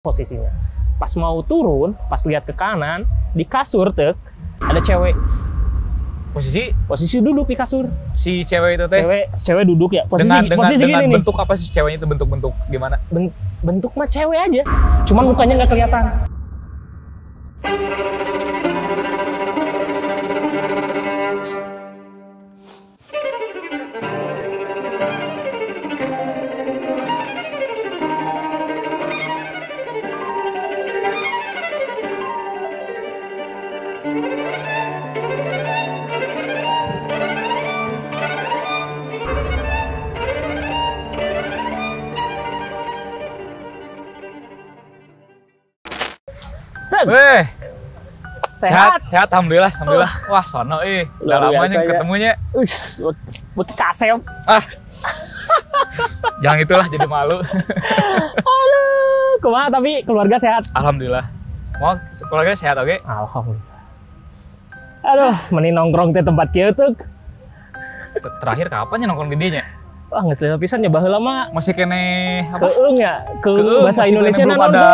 posisinya. Pas mau turun, pas lihat ke kanan, di kasur tek ada cewek. Posisi duduk di kasur. Si cewek itu teh. Cewek duduk ya. Posisi dengan gini bentuk apa sih ceweknya itu, bentuk gimana? Bentuk mah cewek aja. Cuman mukanya nggak kelihatan. Weh, Sehat. alhamdulillah. Wah, sono udah lamanya ketemunya. Beki kasep. Jangan itulah, jadi malu. Aduh, kumaha tapi keluarga sehat. Alhamdulillah. Mau keluarga sehat, oke? Alhamdulillah. Aduh, meni nongkrong teh tempat kieu teh. Terakhir kapan ya nongkrong di dinya? Wah, geus lila pisan ya baheula mah. Masih kene apa? Keung ya, keung bahasa Indonesia belum ada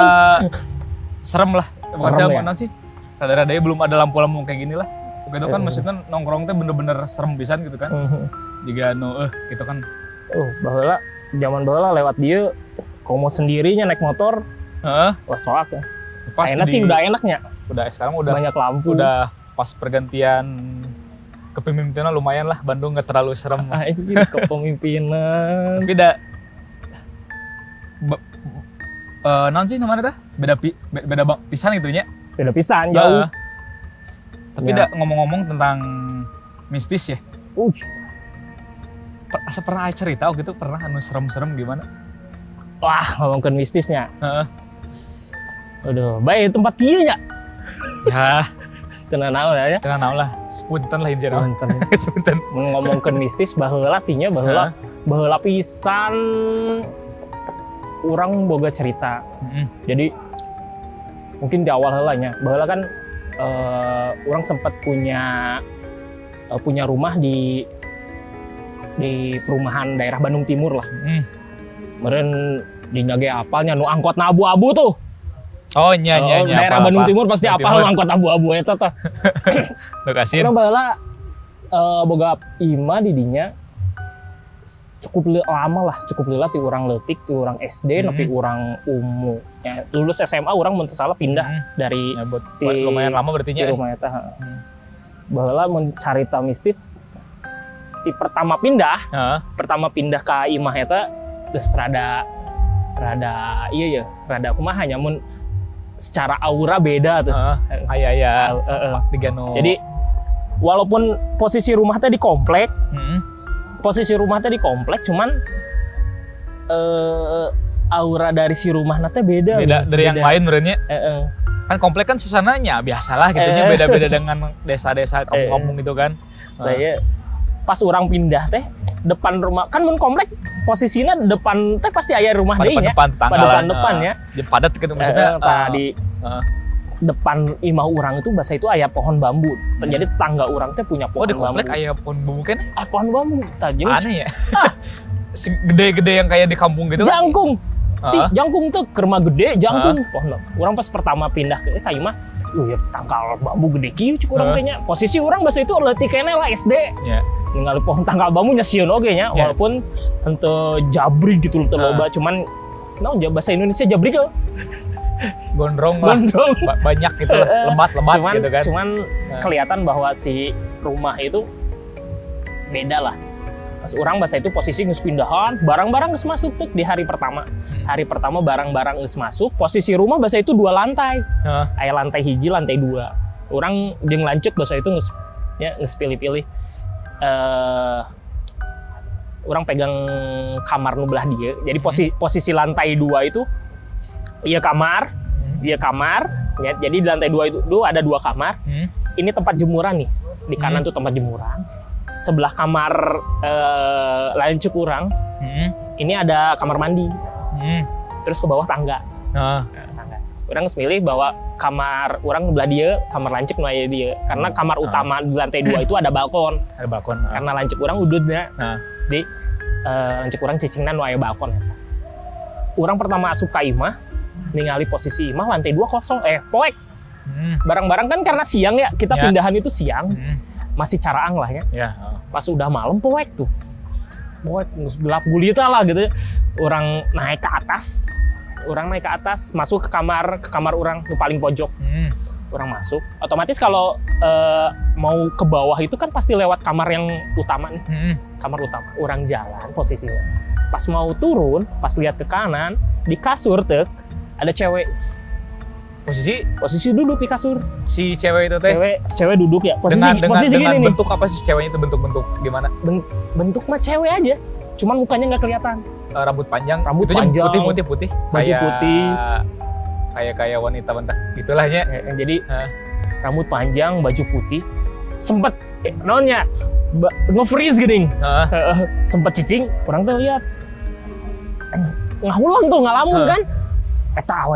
serem lah. Macam ya? mana sih? Rada-radanya belum ada lampu-lampu kayak gini lah. Oke itu kan maksudnya nongkrong teh bener-bener serem pisan gitu kan. Jika gitu kan. Baheula zaman baheula lewat dia komo sendirinya naik motor. Wah, soak ya. Enak sih, udah enaknya. Udah sekarang udah banyak lampu. Udah pas pergantian kepemimpinan lumayan lah, Bandung nggak terlalu serem. Ini kepemimpinan. Tapi non sih namanya teh beda pisan gitu nya. Beda pisan jauh. Tapi ngomong-ngomong tentang mistis ya. Pernah cerita gitu, pernah anu serem-serem gimana? Wah, ngomongin mistisnya. Aduh, baik tempat kieu nya. Ya, tenang ya. Tenang lah. Sepunten lah injana. Sepunten. Ngomongin mistis baheula sinya baheula pisan orang boga cerita. Jadi mungkin di awal helanya baheula kan orang sempat punya rumah di perumahan daerah Bandung Timur lah. Meren dinya ge apalnya nu angkot abu-abu tuh. Oh nya daerah Bandung Timur pasti apal nu angkot abu-abu eta teh. Lokasi. Urang baheula boga imah di dinya cukup lama lah, cukup lila ti orang leutik, ti orang SD, nepi orang umum. Ya, lulus SMA orang mun teu salah pindah dari lumayan lama berarti nya. Rumah eta. Baheula mun carita mistis ti pertama pindah ka imah eta geus rada kumaha nya mun secara aura beda tuh. Aya digano. Jadi walaupun posisi rumah teh di komplek, cuman aura dari si rumah nate beda dari yang lain berarti. Kan komplek kan suasananya biasalah gitunya, beda-beda dengan desa-desa kampung-kampung gitu kan. Saya pas orang pindah teh depan rumah kan mun komplek posisinya depan teh pasti aya rumah deui nya. Depan ya. Padat gitu maksudnya. Di depan imah orang itu bahasa itu aya pohon bambu. Jadi tetangga orang teh punya pohon bambu. Di komplek aya pohon bambu kan? Pohon bambu. Aneh ya. Gede-gede yang kayak di kampung gitu. Jangkung. Jangkung tuh kerma gede, jangkung. Pohon. Orang pas pertama pindah ke imah, ya tangkal bambu gede kieu cuk urang kayaknya. Posisi orang bahasa itu leutik keneh lah SD. Iya. Ningali pohon tangkal bambu nya sieun oge nya, walaupun henteu jabrik gitu teu loba, cuman naon bahasa Indonesia jabrik ya. Gondrong lah, banyak gitu lah, lebat gitu kan. Cuman kelihatan bahwa si rumah itu beda lah. Pas orang bahasa itu posisi geus pindahan, barang-barang geus masuk tuh di hari pertama. Hari pertama barang-barang geus masuk, posisi rumah bahasa itu 2 lantai. Aya lantai hiji, lantai 2. Orang jeung lanceuk bahasa itu geus pilih-pilih. Orang pegang kamar nu belah dia. Jadi posisi lantai 2 itu iya kamar, ya, jadi di lantai 2 itu ada 2 kamar. Ini tempat jemuran nih, di kanan tuh tempat jemuran. Sebelah kamar lanceuk urang, ini ada kamar mandi. Terus ke bawah tangga. Tangga. Urang geus milih bahwa kamar urang belah dia, kamar lanceuk nu aya dia. Karena kamar utama di lantai 2 itu ada balkon. Ada balkon. Karena lanceuk urang ududna. Di lanceuk urang cicingna nu aya balkon eta. Urang pertama asup ka imah ningali posisi Imah lantai 2 kosong, poek. Barang-barang kan karena siang ya, kita pindahan itu siang, masih caraang lah ya. Pas udah malam poek tuh, poek gelap gulita lah gitu ya. Orang naik ke atas, masuk ke kamar orang yang paling pojok. Orang masuk, otomatis kalau mau ke bawah itu kan pasti lewat kamar yang utama nih, kamar utama. Orang jalan posisinya. Pas mau turun, pas lihat ke kanan, di kasur tuh ada cewek. Posisi duduk di kasur. Si cewek itu teh? Cewek duduk ya. Posisi dengan gini bentuk apa sih ceweknya itu, bentuk gimana? Bentuk mah cewek aja, cuman mukanya nggak kelihatan. Rambut panjang. Putih. Baju putih. Kayak wanita bentar gitulah ya. Jadi rambut panjang, baju putih. Sempet nonnya nge-freeze gini. Sempet cicing, orang tuh lihat. Ngahulang tuh, ngalamun kan. Eta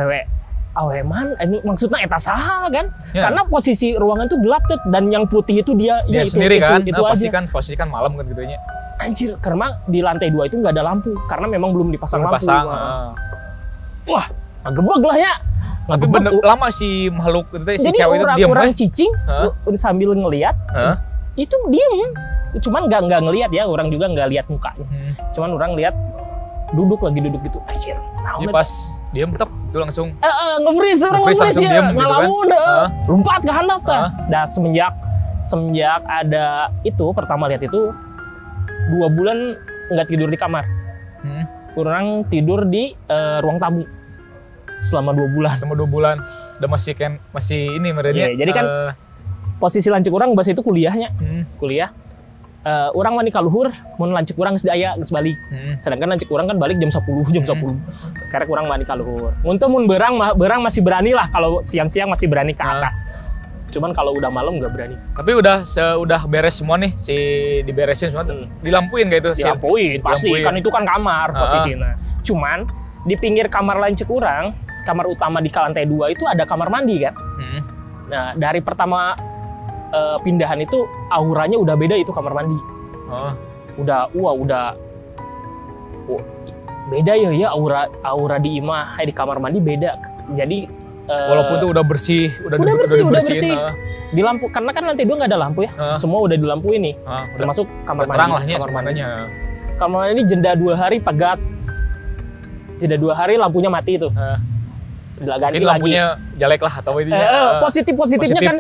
awe man, maksudnya eta saha kan? Karena posisi ruangan tuh gelap tuh, dan yang putih itu dia itu sendiri kan. Itu aja. Pasti Pasti kan malam kan gitunya. Anjir, karena di lantai 2 itu nggak ada lampu, karena memang belum dipasang lampu. Wah, ngegebeg lah ya. Tapi bener lama si makhluk itu, si cewek itu diam. Jadi orang cicing sambil ngelihat, itu diem. Cuman nggak ngelihat ya, orang juga nggak lihat mukanya. Cuman orang lihat duduk gitu. Anjir. Jadi pas diem tetap itu langsung nge-freeze ya. Ngalamun lompat ke handap tah. Dah semenjak ada itu pertama lihat itu 2 bulan nggak tidur di kamar. Orang tidur di ruang tamu selama 2 bulan. Udah masih ini merenya. Jadi kan posisi lancik orang bahasa itu kuliahnya. Kuliah. Orang wani kaluhur, mau lancik orang sedaya balik. Sedangkan lancik orang kan balik jam 10. Karena kurang wani kaluhur. Untuk mun berang masih berani lah, kalau siang-siang masih berani ke atas. Cuman kalau udah malam nggak berani. Tapi udah beres semua nih, diberesin semua, dilampuin gak itu? Dilampuin, pasti kan itu kan kamar posisinya. Cuman di pinggir kamar lancik orang, kamar utama di lantai 2 itu ada kamar mandi kan. Nah, dari pertama pindahan itu auranya udah beda itu kamar mandi. Udah beda ya aura di Imah di kamar mandi beda. Jadi walaupun tuh udah bersih. Di lampu, karena kan lantai 2 nggak ada lampu ya. Semua udah dilampuin nih. Termasuk kamar mandi. Terang lahnya semuanya. Kamar mandi jeda 2 hari pegat. Jeda 2 hari lampunya mati itu. Ganti lampunya lagi. Jelek lah atau ini. Positifnya kan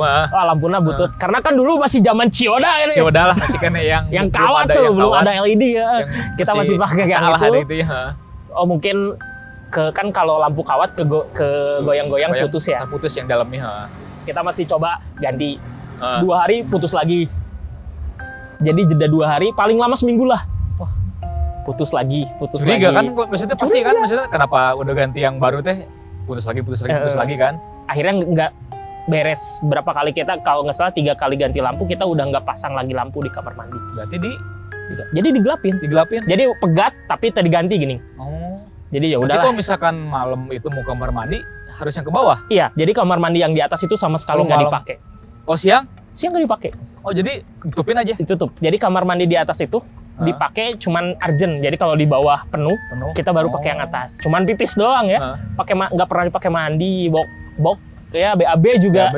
lampunya butut. Karena kan dulu masih zaman Cioda ini. Cioda lah masih kan yang kawat tuh, belum ada LED ya. Kita masih pakai yang itu. Oh mungkin kan kalau lampu kawat ke goyang-goyang putus ya. Putus yang dalamnya. Kita masih coba ganti. 2 hari putus lagi. Jadi jeda 2 hari, paling lama seminggu lah. Putus lagi. Curiga kan, maksudnya pasti kan, maksudnya kenapa udah ganti yang baru teh putus lagi kan? Akhirnya nggak beres berapa kali kita, kalau nggak salah 3 kali ganti lampu, kita udah nggak pasang lagi lampu di kamar mandi. Berarti jadi digelapin. Jadi pegat tapi tadi ganti gini. Jadi ya udah. Kalau misalkan malam itu mau kamar mandi harus yang ke bawah. Iya, jadi kamar mandi yang di atas itu sama sekali nggak dipakai. Oh siang? Siang nggak dipakai. Oh jadi tutupin aja. Ditutup. Jadi kamar mandi di atas itu dipakai cuman urgent. Jadi kalau di bawah penuh. Kita baru pakai yang atas. Cuman pipis doang ya. Nggak pernah dipakai mandi, bok ya BAB juga.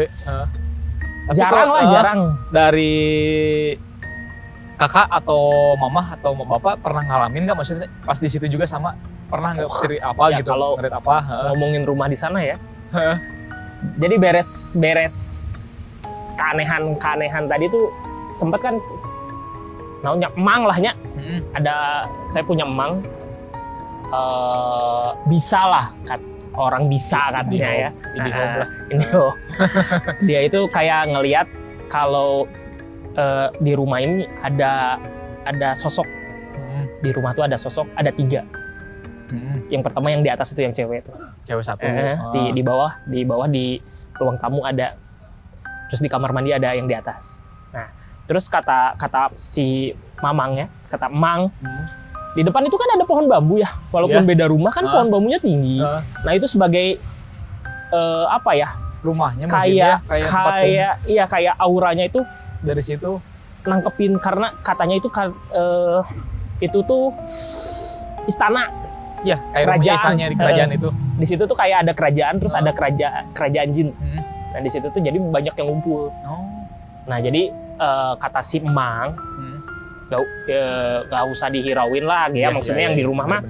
Jarang. Dari kakak atau mama atau bapak pernah ngalamin nggak, maksudnya pas di situ juga sama, pernah nggak cerita apa ya, gitu kalau ngeliat apa ngomongin rumah di sana ya. Jadi beres keanehan tadi tuh sempet kan namanya emang lahnya. Ada, saya punya emang bisa lah orang bisa katanya ya. Dia itu kayak ngelihat kalau di rumah ini ada sosok. Di rumah tuh ada sosok, ada 3. Yang pertama yang di atas itu yang cewek itu. Cewek satu. Di bawah di ruang tamu ada. Terus di kamar mandi ada yang di atas. Nah, terus kata si Mamang ya, kata Mang, di depan itu kan ada pohon bambu ya. Walaupun beda rumah kan pohon bambunya tinggi. Nah, itu sebagai apa ya? Rumahnya kayak auranya itu dari situ nangkepin, karena katanya itu tuh istana. Iya, kayak rumahnya istana di kerajaan itu. Di situ tuh kayak ada kerajaan, terus ada kerajaan jin. Nah di situ tuh jadi banyak yang ngumpul. Nah jadi kata si Emang, gak usah dihirauin lah, ya maksudnya yang di rumah mah,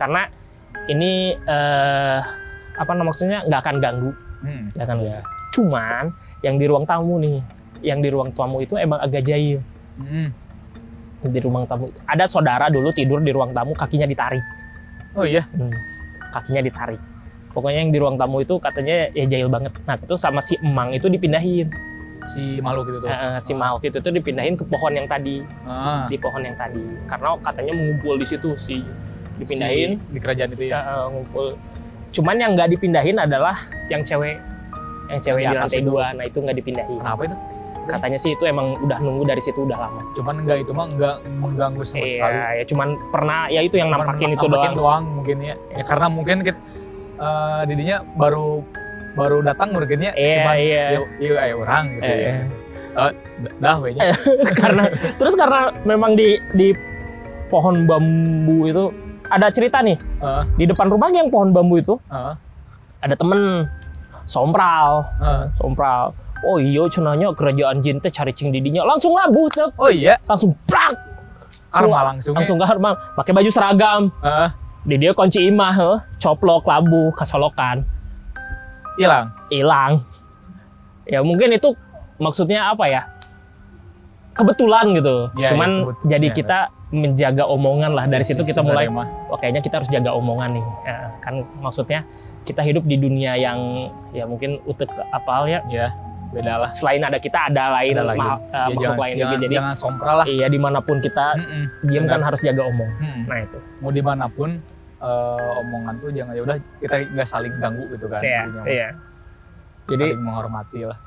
karena ini apa maksudnya nggak akan ganggu, nggak akan ganggu. Cuman yang di ruang tamu nih, yang di ruang tamu itu emang agak jahil. Di ruang tamu ada saudara dulu tidur di ruang tamu, kakinya ditarik. Oh iya, kakinya ditarik. Pokoknya yang di ruang tamu itu katanya ya jahil banget. Nah itu sama si Emang itu dipindahin. Si makhluk itu tuh. Si makhluk itu tuh dipindahin ke pohon yang tadi. Di pohon yang tadi. Karena katanya mengumpul di situ sih. Dipindahin di kerajaan itu ya. Ngumpul. Cuman yang nggak dipindahin adalah yang cewek. Yang cewek di lantai 2. Nah itu nggak dipindahin. Kenapa itu? Katanya sih itu emang udah nunggu dari situ udah lama. Cuman itu mah enggak mengganggu sama sekali. Ya cuman pernah ya itu yang nampakin itu doang mungkin ya. Ya karena mungkin kita didinya baru datang mungkinnya cuman iya orang gitu ya. Dah wehnya. karena memang di pohon bambu itu ada cerita nih. Di depan rumah yang pohon bambu itu ada temen sompral. Oh iya cenanya kerajaan jin teh cari cing didinya langsung labuh cek. Oh iya, langsung brak. Karma langsung karma, pakai baju seragam. Di dia kunci imah, coplok labuh kasolokan. Hilang. Ya mungkin itu maksudnya apa ya? Kebetulan gitu. Ya, cuman ya, jadi kita menjaga omongan lah dari situ kita mulai. Wah kayaknya kita harus jaga omongan nih. Ya, kan maksudnya kita hidup di dunia yang ya mungkin utek apal ya. Ya. Beda lah. Selain ada kita ada lain makhluk lain juga. Jadi jangan sompral lah. Iya dimanapun kita diam kan harus jaga omong. Nah itu. Mau dimanapun omongan tuh jangan ya udah kita nggak saling ganggu gitu kan. Iya. Jadi saling menghormati lah.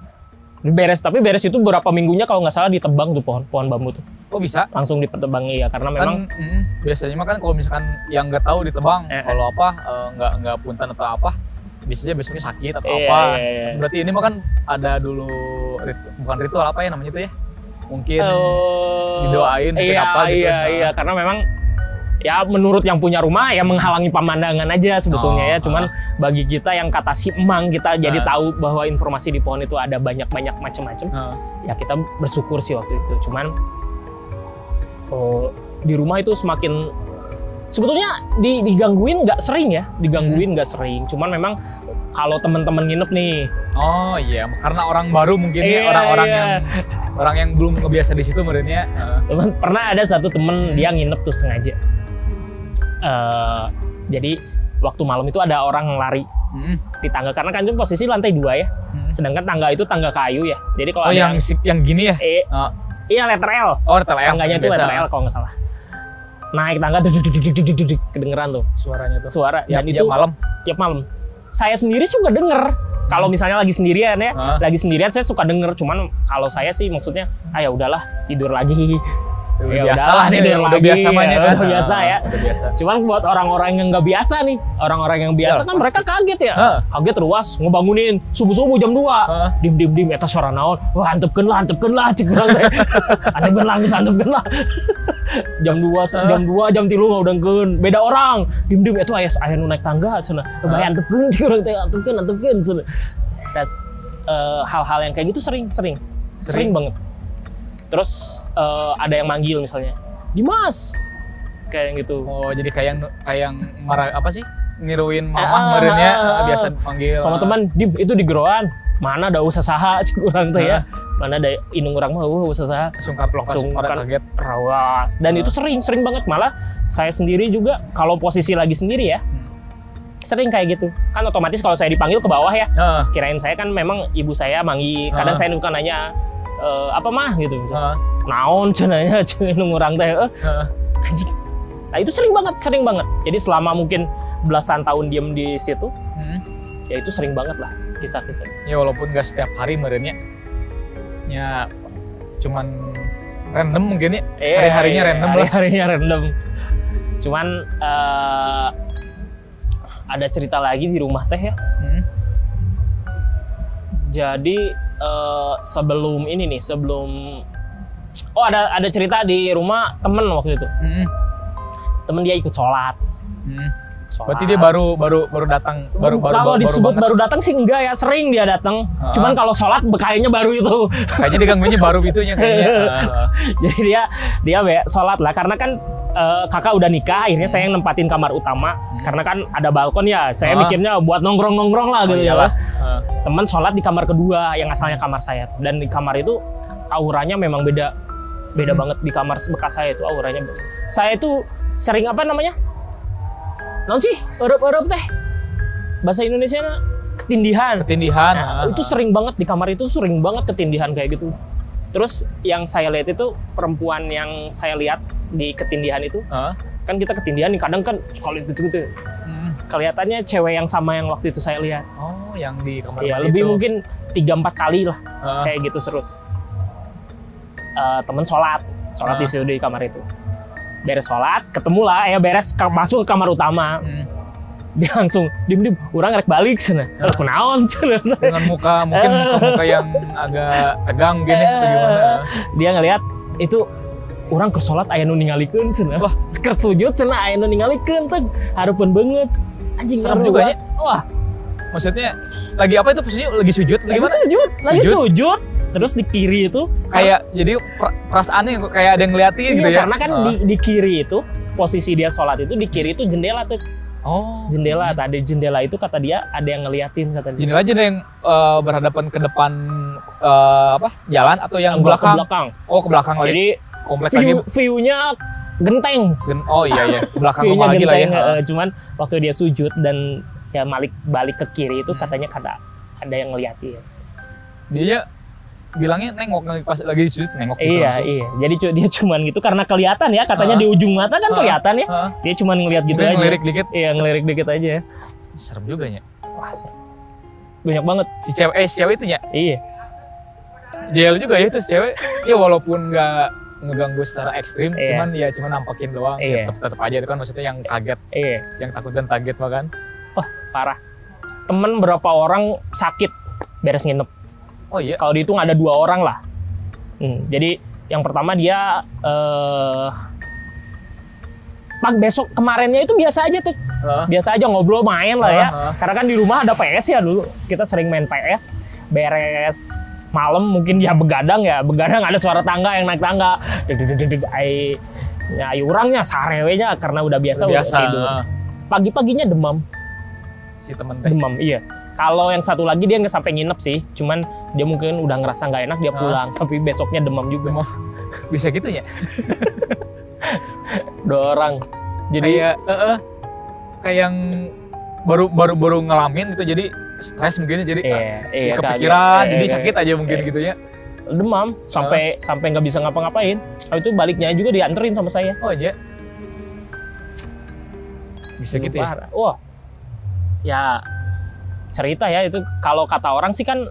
Tapi beres itu berapa minggunya kalau nggak salah ditebang tuh pohon bambu tuh. Oh bisa? Langsung ditebangi ya karena memang biasanya mah kan kalau misalkan yang nggak tahu ditebang kalau apa nggak punten atau apa. Biasanya besoknya sakit atau apa. Berarti ini mah kan ada dulu bukan ritual apa ya namanya itu ya? Mungkin didoain mungkin apa gitu. Iya, karena memang ya menurut yang punya rumah ya menghalangi pemandangan aja sebetulnya ya. Cuman bagi kita yang kata si Emang kita jadi tahu bahwa informasi di pohon itu ada banyak macam-macam. Ya kita bersyukur sih waktu itu. Cuman di rumah itu semakin sebetulnya digangguin nggak sering ya, nggak sering. Cuman memang kalau teman-teman nginep nih. Oh iya, karena orang baru mungkin ya orang yang belum kebiasa di situ mungkinnya. Teman pernah ada satu temen dia nginep tuh sengaja. Jadi waktu malam itu ada orang lari di tangga karena kan itu posisi lantai 2 ya. Sedangkan tangga itu tangga kayu ya. Jadi kalau ada yang gini ya? Iya letter L. Oh letter L. Tangganya itu letter L kalau nggak salah. Naik tangga kedengeran tuh suaranya tuh. Suara dan itu tiap malam. Saya sendiri juga denger. Kalau misalnya lagi sendirian ya, saya suka denger. Cuman kalau saya sih maksudnya, ya udahlah tidur lagi. Ya biasa lah nih, udah biasa banyak kan. Udah biasa ya. Cuman buat orang-orang yang nggak biasa nih, orang-orang yang biasa kan mereka kaget ya. Kaget ruas, ngebangunin subuh-subuh jam 2. Dim eta suara naon. Wah, antepkeun lah cik urang teh. Antepkeun lah geus antepkeun lah. Jam 2, jam 3 ngaudengkeun. Beda orang. Dim eta aya nu naik tangga cenah. Bae antepkeun cik urang teh, antepkeun cenah. Hal-hal yang kayak gitu sering banget. Terus ada yang manggil misalnya, Dimas, kayak gitu. Oh jadi kayak marah apa sih? Niruin mama merenya biasa manggil. Sama teman, Dim itu di geroan. Mana ada usaha saha kurang tuh ya. Mana ada indung orang mah usaha saha. Langsung kaget. Rawas. Dan itu sering banget. Malah saya sendiri juga kalau posisi lagi sendiri ya. Sering kayak gitu. Kan otomatis kalau saya dipanggil ke bawah ya. Kirain saya kan memang ibu saya manggil. Kadang saya suka nanya apa mah gitu. Naon cenanya nunggu orang teh. Anjing. Nah itu sering banget. Jadi selama mungkin belasan tahun diem di situ, ya itu sering banget lah kisah-kisah. Ya walaupun nggak setiap hari merenya, ya cuman random mungkin ya. Hari-harinya random lah. Hari-harinya random. Cuman ada cerita lagi di rumah teh ya. Jadi sebelum ada cerita di rumah temen waktu itu. Temen dia ikut sholat. sholat. Berarti dia baru datang, kalau disebut baru datang sih enggak ya, sering dia datang. Cuman kalau sholat kayaknya baru itu. Kayaknya diganggunya baru itunya kayaknya. Jadi dia sholat lah, karena kan kakak udah nikah, akhirnya saya yang nempatin kamar utama. Karena kan ada balkon ya, saya mikirnya buat nongkrong lah gitu ya. Temen sholat di kamar kedua yang asalnya kamar saya, dan di kamar itu auranya memang beda banget. Di kamar bekas saya itu auranya. Saya itu sering apa namanya? Non sih, erup teh. Bahasa Indonesia ketindihan. Nah, itu sering banget di kamar itu, sering banget ketindihan kayak gitu. Terus yang saya lihat itu perempuan yang saya lihat di ketindihan itu, kan kita ketindihan nih kadang kan sekali gitu. Kelihatannya cewek yang sama yang waktu itu saya lihat. Oh, yang di kamar ya, lebih itu. Mungkin 3-4 kali lah kayak gitu terus. Temen sholat di situ di kamar itu. Beres sholat, ketemu lah, masuk ke kamar utama. Dia langsung diem, orang rek balik sana. Kenaon sana. Dengan muka yang agak tegang gini atau gimana? Dia ngelihat itu orang ke sholat aya nu ningalikeun sana. Wah, ke sujud sana aya nu ningalikeun teh. Hareupeun banget. Anjing serem juga ya. Wah. Maksudnya lagi apa itu posisinya? Lagi sujud? Lagi sujud. Terus di kiri itu kayak jadi perasaannya kayak ada yang ngeliatin gitu ya. Karena kan di kiri itu posisi dia sholat itu di kiri itu jendela tuh. Oh, jendela. Tadi jendela itu kata dia ada yang ngeliatin kata dia. Jendela yang berhadapan ke depan jalan atau yang belakang? Ke belakang. Oh, ke belakang lagi. Jadi kompleks lagi. View-nya genteng. Oh iya. Belakang rumah lagi lah ya. Cuman waktu dia sujud dan ya balik ke kiri itu katanya ada yang ngeliatin. Dia bilangnya nengok pas lagi sujud nengok gitu langsung. Iya. Jadi dia cuman gitu karena kelihatan ya, katanya di ujung mata kan kelihatan ya. Dia cuman ngelihat gitu aja. Ngelirik dikit. Iya, ngelirik dikit aja. Serem juga ya. Wah, banyak banget si cewek itu ya. Iya. Dia juga ya itu cewek. Ya walaupun nggak ngeganggu secara ekstrim, cuman nampakin doang. Iya. Tetap aja itu kan maksudnya yang kaget. Iya. Yang takut dan kaget makan. Wah, parah. Temen berapa orang sakit beres nginep. Oh iya. Kalau dihitung ada 2 orang lah. Jadi yang pertama dia besok kemarinnya itu biasa aja tuh. Biasa aja ngobrol main lah ya. Karena kan di rumah ada PS ya dulu. Kita sering main PS. Beres malam mungkin dia begadang ada suara tangga yang naik tangga. Ayo orangnya sarewenya karena udah biasa. Tidur. Pagi-paginya demam. Si temen teh. Demam, iya. Kalau yang satu lagi dia nggak sampai nginep sih, cuman dia mungkin udah ngerasa nggak enak dia pulang, tapi besoknya demam juga. Bisa gitu ya? 2 orang. Jadi kayak yang baru ngalamin itu jadi stres mungkin jadi kepikiran, jadi sakit aja mungkin gitu ya. Demam sampai nggak bisa ngapa-ngapain. Habis itu baliknya juga dianterin sama saya. Oh iya. Bisa gitu ya? Wah. Ya cerita ya itu, kalau kata orang sih kan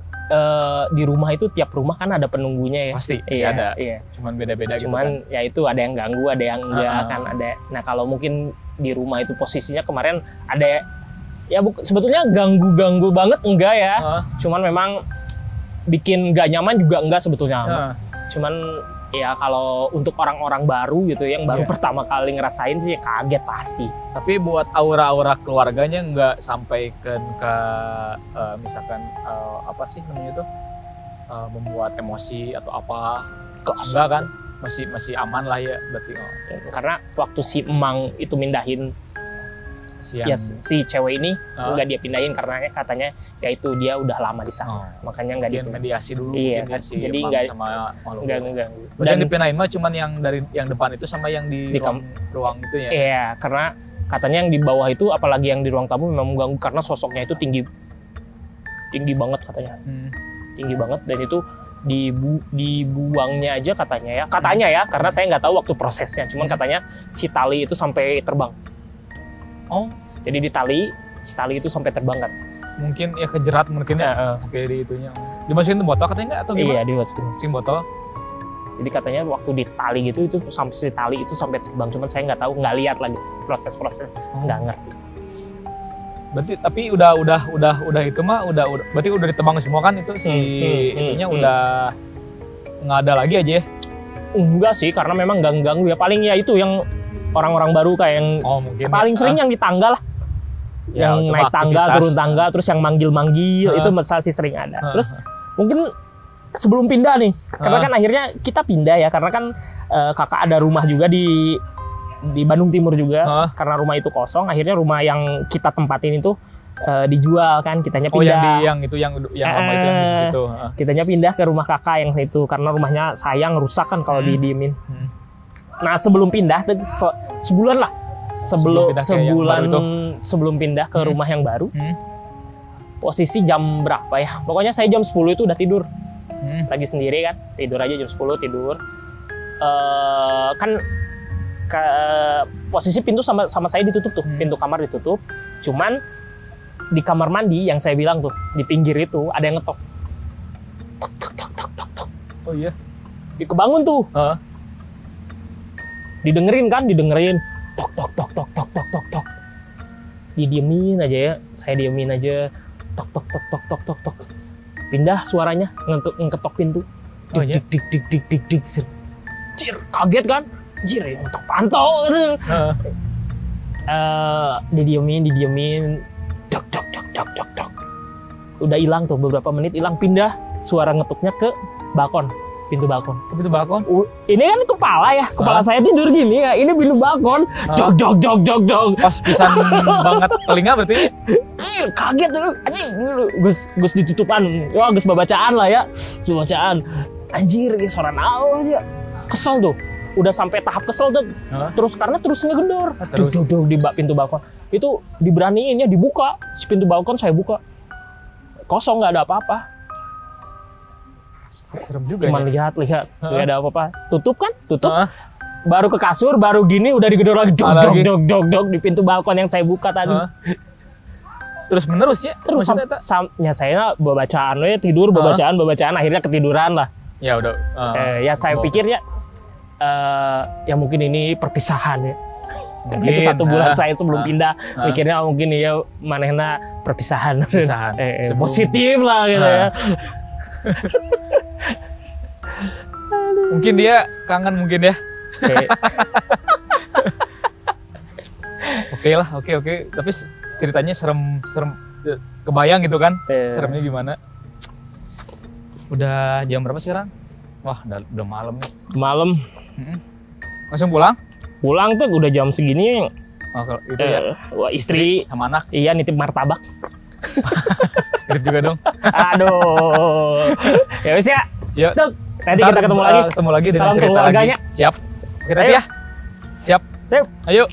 di rumah itu tiap rumah kan ada penunggunya ya. Pasti ada. Iya. Cuman beda-beda gitu kan. Ya itu ada yang ganggu, ada yang enggak kan ada. Nah, kalau mungkin di rumah itu posisinya kemarin ada ya sebetulnya ganggu banget enggak ya. Cuman memang bikin nggak nyaman juga enggak sebetulnya. Cuman ya kalau untuk orang-orang baru gitu yang baru pertama kali ngerasain sih kaget pasti. Tapi buat aura-aura keluarganya nggak sampai ke misalkan apa sih namanya itu membuat emosi atau apa? Enggak kan? Masih aman lah ya berarti. Karena waktu si Emang itu mindahin si cewek ini nggak dia pindahin karena katanya ya itu dia udah lama di sana, makanya nggak dia mediasi dulu. Iya, mungkin si jadi nggak ngeganggu. Dan dipindahin mah cuman yang dari yang depan itu sama yang di ruang itu ya. Iya, karena katanya yang di bawah itu apalagi yang di ruang tamu memang mengganggu karena sosoknya itu tinggi banget katanya. Tinggi banget, dan itu dibuangnya aja katanya ya karena saya nggak tahu waktu prosesnya, cuman katanya si tali itu sampai terbang. Oh, jadi si tali itu sampai terbang kan? Mungkin ya kejerat mungkin ya sampai di itunya. Dimasukin ke botol katanya nggak atau gimana? Iya, dimasukin botol. Jadi katanya waktu di tali gitu itu sampai si tali itu sampai terbang, cuman saya nggak tahu, nggak lihat lagi proses nggak ngerti. Berarti tapi udah itu mah udah berarti udah ditebang semua kan itu itunya udah nggak ada lagi aja ya? Enggak sih, karena memang ganggu ya, paling ya itu yang orang-orang baru kayak yang mungkin paling sering yang di tangga lah. Ya, yang cuma naik tangga, aktivitas. turun tangga, terus yang manggil-manggil itu masih sering ada. Terus mungkin sebelum pindah nih, karena kan akhirnya kita pindah ya, karena kan kakak ada rumah juga di Bandung Timur juga, karena rumah itu kosong, akhirnya rumah yang kita tempatin itu dijual kan, kitanya pindah. Oh yang lama itu yang di situ. Kitanya pindah ke rumah kakak yang itu, karena rumahnya sayang rusak kan kalau didiemin. Nah sebelum pindah, sebulan lah. Sebelum pindah ke rumah yang baru, posisi jam berapa ya? Pokoknya saya jam 10 itu udah tidur, lagi sendiri kan, tidur aja jam 10 tidur. Kan posisi pintu sama saya ditutup tuh, pintu kamar ditutup. Cuman di kamar mandi yang saya bilang tuh di pinggir itu ada yang ngetok. Oh iya. Kebangun tuh. Didengerin. Tok. Didiemin aja ya, saya diemin aja. Tok. Pindah suaranya, ngetok pintu. Dik. Cir, kaget kan? Cir, ngetok pantau gitu. Didiemin. Dok. Udah hilang tuh beberapa menit, hilang, pindah suara ngetuknya ke balkon. Pintu balkon. Ini kan kepala ya, kepala saya tidur gini ya. Ini pintu balkon. Jog. Pas pisan banget telinga berarti. Kaget tuh. Anjing. Gus ditutupan. Ya Gus babacaan lah ya. Bacaan. Anjir, ya suara naon aja. Kesel tuh. Udah sampai tahap kesel tuh. Terus karena terus ngegedor. Dog di pintu balkon. Itu diberaniin ya, dibuka. Si pintu balkon saya buka. Kosong, nggak ada apa-apa. Serem juga. Cuman lihat, nggak ada apa-apa. Tutup. Baru ke kasur, baru gini udah digedor lagi. Dog di pintu balkon yang saya buka tadi. Terus menerus ya? Terus ya saya bacaan tidur, bacaan akhirnya ketiduran lah. Ya udah. Ya saya pikir ya, ya mungkin ini perpisahan ya. Mungkin itu 1 bulan saya sebelum pindah, mikirnya mungkin ya manehna perpisahan. Positif lah gitu ya. Mungkin dia kangen mungkin ya. Oke. Tapi ceritanya serem kebayang gitu kan. Seremnya gimana? Udah jam berapa sekarang? Wah, udah malam nih. Malam. Langsung pulang? Pulang tuh udah jam segini. Itu ya. Wah, istri sama anak. Iya, nitip martabak. Nitip juga dong. Aduh. Ya wis ya. Yuk. Nanti kita ketemu lagi. Ketemu lagi dengan salam cerita keluarganya. lagi. Siap. Oke, tadi ya. Siap. Siap. Ayo.